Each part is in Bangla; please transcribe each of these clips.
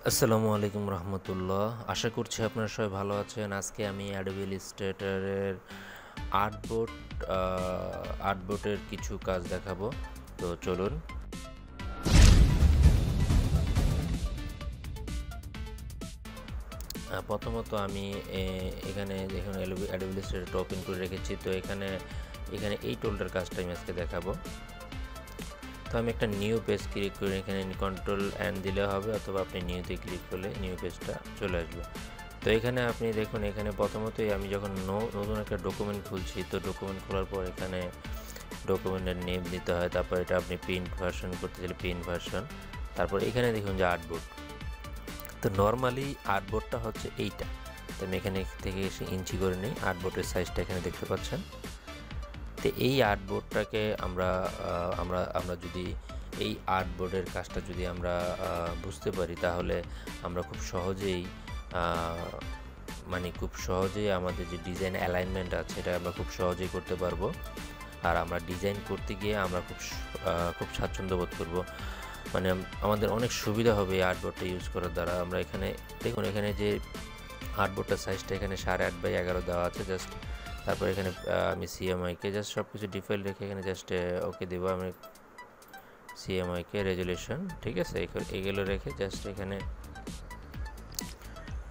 আসসালামু আলাইকুম রহমতুল্লাহ। আশা করছি আপনারা সবাই ভালো আছেন। আজকে আমি অ্যাডোবি ইলাস্ট্রেটরের আর্টবোর্ড আর্টবোর্ডের কিছু কাজ দেখাবো। তো চলুন। প্রথমত আমি এখানে দেখুন অ্যাডোবি ইলাস্ট্রেটরটা ওপেন করে রেখেছি। তো এখানে এই টুলটার কাজটা আমি আজকে দেখাবো। তো আমি একটা নিউ পেজ ক্লিক করে এখানে কন্ট্রোল অ্যান্ড দিলে হবে, অথবা আপনি নিউতে ক্লিক করলে নিউ পেজটা চলে আসবে। তো এখানে আপনি দেখুন, এখানে প্রথমতই আমি যখন নতুন একটা ডকুমেন্ট খুলছি, তো ডকুমেন্ট খোলার পর এখানে ডকুমেন্টের নেম দিতে হয়। তারপর এটা আপনি প্রিন্ট ভার্সন করতে চাইলে প্রিন্ট ভার্সন। তারপর এখানে দেখুন যে আর্টবোর্ড। তো নর্মালি আর্টবোর্ডটা হচ্ছে এইটা। তো আমি এখানে থেকে এসে ইঞ্চি করে নিই। আর্টবোর্ডের সাইজটা এখানে দেখতে পাচ্ছেন। তো এই আর্টবোর্ডটাকে আমরা যদি এই আর্টবোর্ডের কাজটা যদি আমরা বুঝতে পারি, তাহলে আমরা খুব সহজেই আমাদের যে ডিজাইন অ্যালাইনমেন্ট আছে এটা আমরা খুব সহজেই করতে পারবো। আর আমরা ডিজাইন করতে গিয়ে আমরা খুব স্বাচ্ছন্দ্য বোধ করবো। মানে আমাদের অনেক সুবিধা হবে এই আর্টবোর্ডটা ইউজ করার দ্বারা। আমরা এখানে দেখুন, এখানে যে আর্টবোর্ডটার সাইজটা এখানে 8.5x11 দেওয়া আছে। জাস্ট তারপর এখানে আমি সিএমআইকে জাস্ট সব কিছু ডিফল্ট রেখে এখানে জাস্ট ওকে দেবো। আমি সিএমআইকে রেজুলেশন, ঠিক আছে, এগুলো রেখে জাস্ট এখানে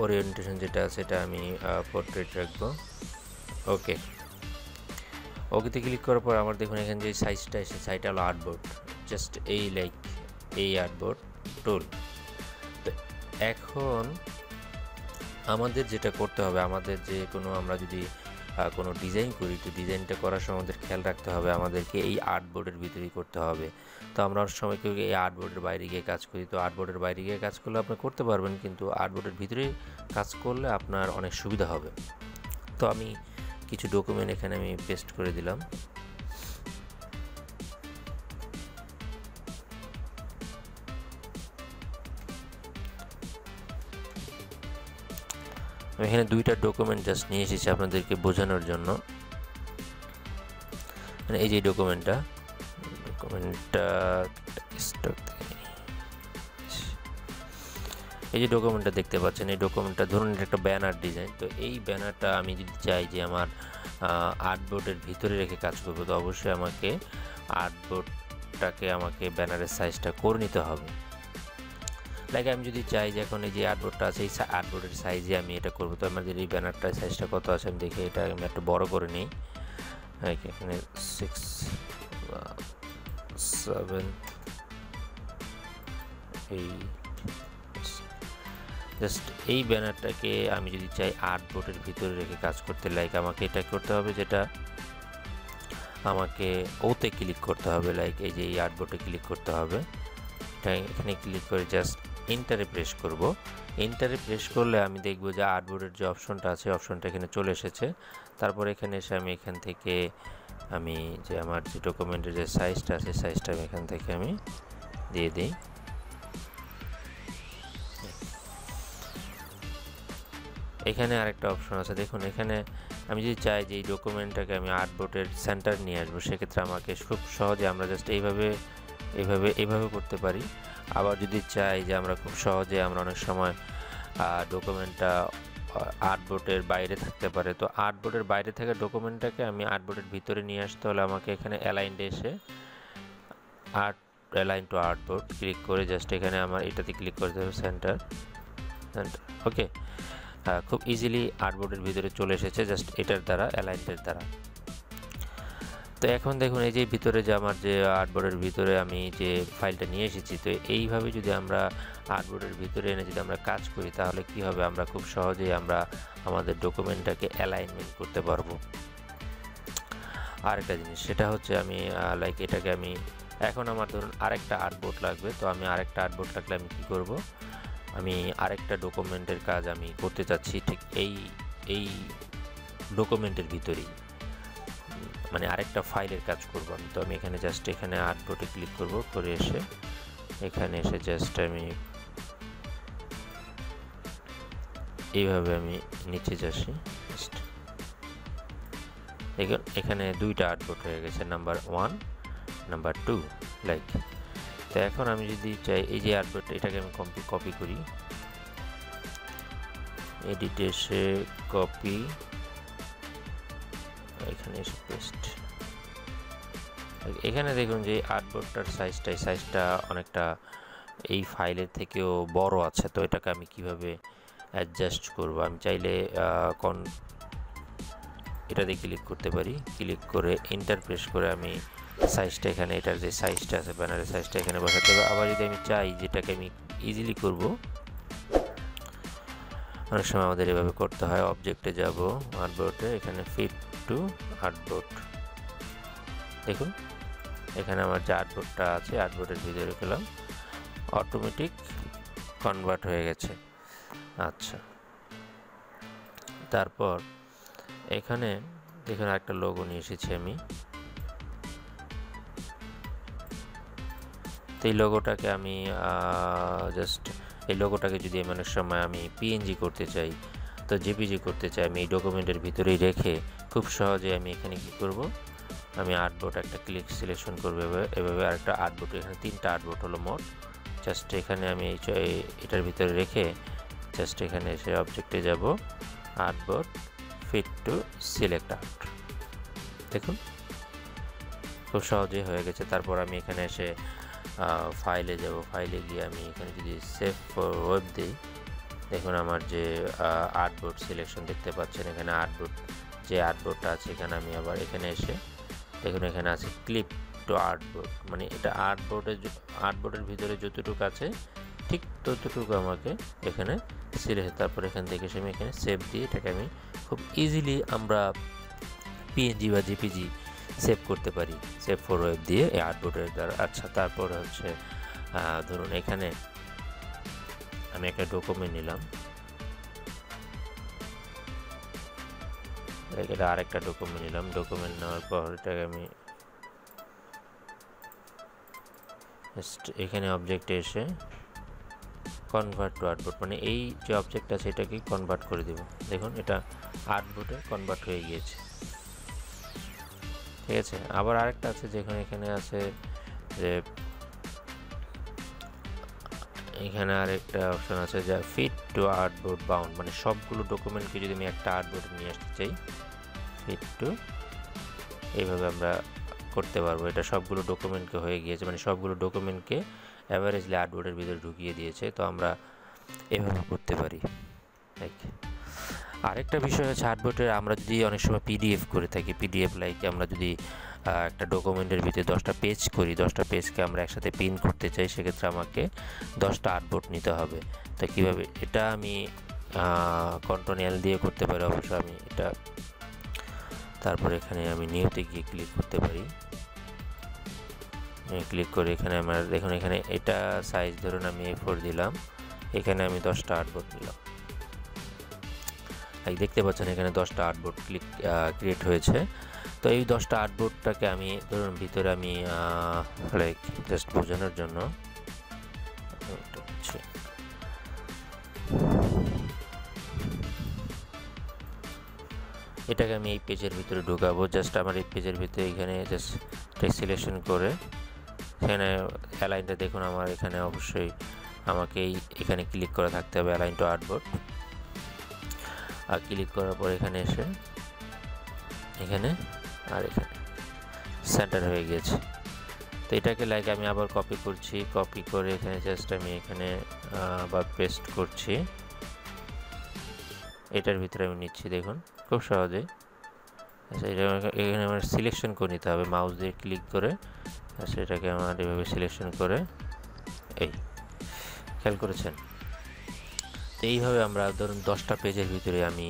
ওরিয়েন্টেশন যেটা আছে এটা আমি পোর্ট্রেট রাখবো। ওকেতে ক্লিক করার পর আমার দেখুন এখানে যে সাইজটা এসে সাইজটা হলো আর্টবোর্ড। জাস্ট এই আর্টবোর্ড টুল। তো এখন আমাদের যেটা করতে হবে, আমাদের যে আমরা যদি কোনো ডিজাইন করি, তো ডিজাইনটা করার সময় আমাদের খেয়াল রাখতে হবে আমাদেরকে এই আর্টবোর্ডের ভিতরেই করতে হবে। তো আমরা অনেক সময় কেউ এই আর্টবোর্ডের বাইরে গিয়ে কাজ করি। তো আর্টবোর্ডের বাইরে গিয়ে কাজ করলে আপনি করতে পারবেন, কিন্তু আর্টবোর্ডের ভিতরেই কাজ করলে আপনার অনেক সুবিধা হবে। তো আমি কিছু ডকুমেন্ট এখানে আমি পেস্ট করে দিলাম। আমি এখানে দুইটা ডকুমেন্ট জাস্ট নিয়ে এসেছি আপনাদেরকে বোঝানোর জন্য। মানে এই যে ডকুমেন্টটা এই যে ডকুমেন্টটা দেখতে পাচ্ছেন, এই ডকুমেন্টটা ধরুন একটা ব্যানার ডিজাইন। তো এই ব্যানারটা আমি যদি চাই যে আমার আর্টবোর্ডের ভিতরে রেখে কাজ করবো, তো অবশ্যই আমাকে আমাকে ব্যানারের সাইজটা করে নিতে হবে। লাইক আমি যদি চাই যে এখন এই যে আর্টবোর্ডটা আছে, এই আর্টবোর্ডের সাইজে আমি এটা করবো, তো আমাদের এই ব্যানারটার সাইজটা কত আছে আমি দেখি। এটা আমি একটু বড় করে নিই। এখানে 6 বা 7 8। জাস্ট এই ব্যানারটাকে আমি যদি চাই আর্টবোর্ডের ভিতরে রেখে কাজ করতে, লাইক আমাকে এটা করতে হবে, যেটা আমাকে ওতে ক্লিক করতে হবে। লাইক এই যে এই আর্টবোর্ডে ক্লিক করতে হবে। এখানে ক্লিক করে জাস্ট এন্টারে প্রেস করব। এন্টারে প্রেস করলে আমি দেখব যে আর্টবোর্ডের যে অপশনটা আছে অপশনটা এখানে চলে এসেছে। তারপর এখানে এসে আমি এখান থেকে যে আমার যে ডকুমেন্টের যে সাইজটা আছে সাইজটা আমি এখান থেকে আমি দিয়ে দিই। এখানে আরেকটা অপশন আছে, দেখুন এখানে আমি যদি চাই যে এই ডকুমেন্টটাকে আমি আর্টবোর্ডের সেন্টার নিয়ে আসবো, সেক্ষেত্রে আমাকে খুব সহজে আমরা জাস্ট এইভাবে করতে পারি। আবার যদি চাই যে আমরা খুব সহজে আমরা অনেক সময় ডকুমেন্টটা আর্টবোর্ডের বাইরে থাকতে পারে, তো আর্টবোর্ডের বাইরে থাকা ডকুমেন্টটাকে আমি আর্টবোর্ডের ভিতরে নিয়ে আসতে হলে আমাকে এখানে অ্যালাইন্ডে এসে অ্যালাইন টু আর্টবোর্ড ক্লিক করে জাস্ট এখানে আমার এটাতে ক্লিক করতে হবে, সেন্টার। ওকে, খুব ইজিলি আর্টবোর্ডের ভিতরে চলে এসেছে জাস্ট এটার দ্বারা, অ্যালাইনটের দ্বারা। তো এখন দেখুন এই যে ভিতরে যে আমার যে আর্টবোর্ডের ভিতরে আমি যে ফাইলটা নিয়ে এসেছি, তো এইভাবে যদি আমরা আর্টবোর্ডের ভিতরে এনে যদি আমরা কাজ করি, তাহলে কি হবে, আমরা খুব সহজেই আমরা আমাদের ডকুমেন্টটাকে অ্যালাইনমেন্ট করতে পারবো। আরেকটা জিনিস সেটা হচ্ছে আমি লাইক এটাকে আমি এখন আমার ধরুন আরেকটা আর্টবোর্ড লাগবে। তো আমি আরেকটা আর্টবোর্ড লাগলে আমি কি করব, আমি আরেকটা ডকুমেন্টের কাজ আমি করতে চাচ্ছি ঠিক এই ডকুমেন্টের ভিতরেই, মানে আরেকটা ফাইলের কাজ করব আমি। তো আমি এখানে জাস্ট এখানে আর্টবোর্ডে ক্লিক করব, করে এসে এখানে এসে জাস্ট আমি এইভাবে আমি নিচে যাচ্ছি। এখানে দুইটা আর্টবোর্ড হয়ে গেছে, নাম্বার 1 নাম্বার 2 লাইক। তো তো এখন আমি যদি চাই এই যে আর্টবোর্ড এটাকে আমি কপি করি, এডিটে এসে কপি, এখানে এসে পেস্ট। এখানে দেখুন যে আর্টবোর্ডটার সাইজটা অনেকটা এই ফাইলের থেকেও বড় আছে। তো এটাকে আমি কিভাবে অ্যাডজাস্ট করব? আমি চাইলে এটাতে ক্লিক করতে পারি, ক্লিক করে এন্টার প্রেস করে আমি সাইজটা এখানে, এটার যে সাইজটা আছে ব্যানারের সাইজটা এখানে বসাতে হবে। আবার যদি আমি চাই যেটাকে আমি ইজিলি করব, অনেক সময় আমাদের এভাবে করতে হয়। অবজেক্টে যাব, আর্টবোর্ডে, এখানে ফিট টু আর্টবোর্ড। দেখুন এখানে আমার যে আর্টবোর্ডটা আছে আর্টবোর্ডের ভিতরে গেলাম, অটোমেটিক কনভার্ট হয়ে গেছে। আচ্ছা, তারপর এখানে দেখুন একটা লোগো নিয়ে এসেছি আমি। তো এই লোগোটাকে আমি জাস্ট এই লোগোটাকে যদি অনেক সময় আমি পিএনজি করতে চাই, তো জেপিজি করতে চাই, আমি এই ডকুমেন্টের ভিতরেই রেখে খুব সহজে আমি এখানে কি করব, আমি আর্টবোর্ড একটা ক্লিক সিলেকশন করব এভাবে। আরেকটা আর্টবোর্ড, এখানে 3টা আর্টবোর্ড হলো মোট। জাস্ট এখানে আমি এটার ভিতরে রেখে জাস্ট এখানে এসে অবজেক্টে যাব, artboard fit to select art. দেখুন খুব সহজেই হয়ে গেছে। তারপর আমি এখানে এসে ফাইলে যাব, ফাইলে গিয়ে আমি এখানে যদি সেভ ফর ওয়েব দিই, দেখুন আমার যে আর্টবোর্ড সিলেকশন দেখতে পাচ্ছেন, এখানে যে আর্টবোর্ডটা আছে এখানে আমি আবার এখানে এসে দেখুন এখানে আছে ক্লিপ টু আর্টবোর্ড, মানে এটা আর্টবোর্ডের ভিতরে যতটুকু আছে ঠিক ততটুকু আমাকে এখানে সিলেক্ট। তারপর এখান থেকে এসে আমি এখানে সেভ দিয়ে এটাকে আমি খুব ইজিলি আমরা পিএনজি বা জেপিজি সেভ করতে পারি সেভ ফর ওয়েব দিয়ে এই আর্টবোর্ডের দ্বারা। আচ্ছা, তারপর হচ্ছে ধরুন এখানে আমি একটা ডকুমেন্ট নিলাম, এটা আরেকটা ডকুমেন্ট নিলাম। ডকুমেন্ট নেওয়ার পর এটাকে আমি এখানে অবজেক্টে এসে কনভার্ট টু আর্টবোর্ড, মানে এই যে অবজেক্ট আছে এটাকে কনভার্ট করে দেব। দেখুন এটা আর্টবোর্ডে কনভার্ট হয়ে গিয়েছে, ঠিক আছে। আবার আরেকটা আছে যেখানে এখানে আছে যে এখানে আরেকটা অপশন আছে যা ফিট টু আর্টবোর্ড বাউন্ড, মানে সবগুলো ডকুমেন্টকে যদি আমি একটা আর্টবোর্ডে নিয়ে আসতে চাই, ফিট টু, এইভাবে আমরা করতে পারবো। এটা সবগুলো ডকুমেন্টকে হয়ে গিয়েছে, মানে সবগুলো ডকুমেন্টকে অ্যাভারেজলি আর্টবোর্ডের ভিতরে ঢুকিয়ে দিয়েছে। তো আমরা এভাবে করতে পারি। আরেকটা বিষয় হচ্ছে আর্টবোর্ডে আমরা যদি অনেক সময় পিডিএফ করে থাকি, পিডিএফ লাইক আমরা যদি একটা ডকুমেন্টের ভিতরে 10টা পেজ করি, 10টা পেজকে আমরা একসাথে প্রিন্ট করতে চাই, সেক্ষেত্রে আমাকে 10টা আর্টবোর্ড নিতে হবে। তো কীভাবে, এটা আমি কন্ট্রোল দিয়ে করতে পারি অবশ্য আমি এটা। তারপর এখানে আমি নিউতে গিয়ে ক্লিক করতে পারি, ক্লিক করে এখানে আমার দেখুন এখানে এটা সাইজ ধরুন আমি A4 দিলাম, এখানে আমি 10টা আর্টবোর্ড নিলাম। দেখতে পাচ্ছেন এখানে 10টা আর্টবোর্ড ক্রিয়েট হয়েছে। তো এই 10টা আর্টবোর্ডটাকে আমি ধরুন ভিতরে আমি লাইক জাস্ট বোঝানোর জন্য এটাকে আমি এই পেজের ভিতরে ঢুকাবো। জাস্ট আমার এই পেজের ভিতরে এখানে জাস্ট টেক্সট সিলেকশন করে এখানে অ্যালাইনটা দেখুন আমার এখানে অবশ্যই আমাকে এখানে ক্লিক করা থাকতে হবে, অ্যালাইন টু আর্টবোর্ড। আর ক্লিক করার পর এখানে এসে এখানে আর এখানে সেন্টার হয়ে গেছে। তো এটাকে লাইক আমি আবার কপি করছি, কপি করে এখানে জাস্ট আমি এখানে আবার পেস্ট করছি, এটার ভিতরে আমি নিচ্ছি দেখুন খুব সহজে। আচ্ছা, এটা এখানে আমার সিলেকশন করে নিতে হবে মাউস দিয়ে ক্লিক করে। আচ্ছা, এটাকে আমার এভাবে সিলেকশন করে এই খেয়াল করেছেন। তো এইভাবে আমরা ধরুন 10টা পেজের ভিতরে আমি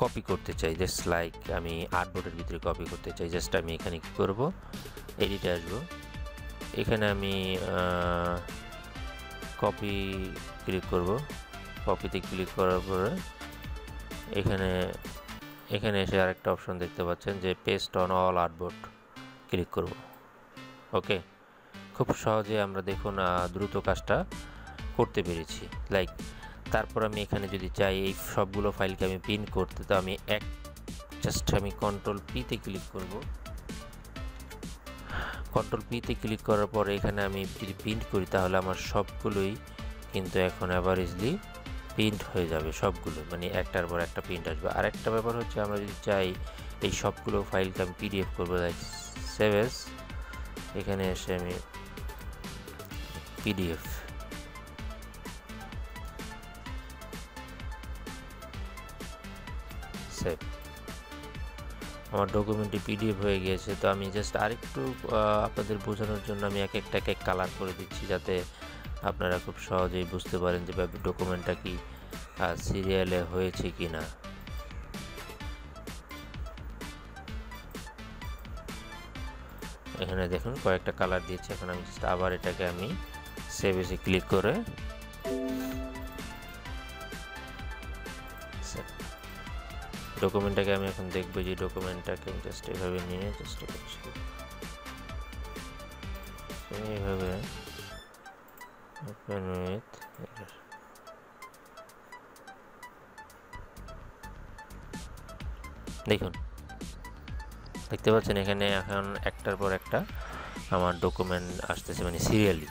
কপি করতে চাই, জাস্ট লাইক আমি আর্টবোর্ডের ভিতরে কপি করতে চাই। জাস্ট আমি এখানে কী করব, এডিটে আসবো, এখানে আমি কপি ক্লিক করব, কপিতে ক্লিক করার পরে এখানে এসে আরেকটা অপশন দেখতে পাচ্ছেন যে paste on all artboard, click করব। ওকে, খুব সহজে আমরা দেখুন দ্রুত কাজটা করতে পেরেছি। লাইক তারপর আমি এখানে যদি চাই এই সবগুলো ফাইলকে আমি প্রিন্ট করতে, তো আমি জাস্ট আমি কন্ট্রোল পিতে ক্লিক করব, কন্ট্রোল পিতে ক্লিক করার পরে এখানে আমি যদি প্রিন্ট করি তাহলে আমার সবগুলোই কিন্তু এখন অ্যাভারেজলি প্রিন্ট হয়ে যাবে, সবগুলো মানে একটার পর একটা প্রিন্ট আসবে। আর একটা ব্যাপার হচ্ছে আমরা যদি চাই এই সবগুলো ফাইলকে আমি পিডিএফ করবো, লাইক সেভ এস, এখানে এসে আমি পিডিএফ সেভ, আমার ডকুমেন্টটি পিডিএফ হয়ে গিয়েছে। তো আমি জাস্ট আরেকটু আপনাদের বোঝানোর জন্য আমি এক কালার করে দিচ্ছি, যাতে আপনারা খুব সহজেই বুঝতে পারেন যে ডকুমেন্টটা কি সিরিয়ালে হয়েছে কি না। এখানে দেখুন কয়েকটা কালার দিয়েছি। এখন আমি জাস্ট আবার এটাকে আমি সেভ এসে ক্লিক করে ডকুমেন্টটাকে আমি এখন দেখবো যে ডকুমেন্টটাকে জাস্ট এভাবে নিয়ে জাস্ট এইভাবে ওপেন উইথ, দেখুন দেখতে পাচ্ছেন এখানে এখন একটার পর একটা আমার ডকুমেন্ট আসতেছে মানে সিরিয়ালি।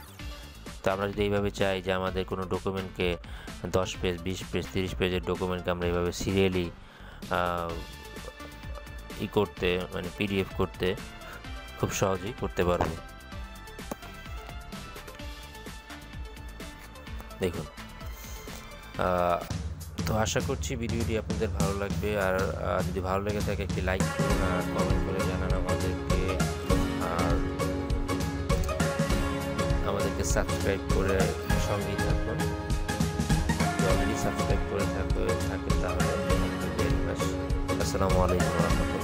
তো আমরা যদি এইভাবে চাই যে আমাদের কোনো ডকুমেন্টকে 10 পেজ 20 পেজ 30 পেজের ডকুমেন্টকে আমরা এইভাবে সিরিয়ালি করতে মানে পিডিএফ করতে খুব সহজেই করতে পারবো। দেখুন, তো আশা করছি ভিডিওটি আপনাদের ভালো লাগবে। আর যদি ভালো লেগে থাকে একটি লাইক করুন আর কমেন্ট করে জানান আমাদেরকে, আর আমাদেরকে সাবস্ক্রাইব করে সঙ্গেই থাকুন। অলরেডি সাবস্ক্রাইব করে থাকেন তাহলে আসসালামু আলাইকুম ওয়া রাহমাতুল্লাহ।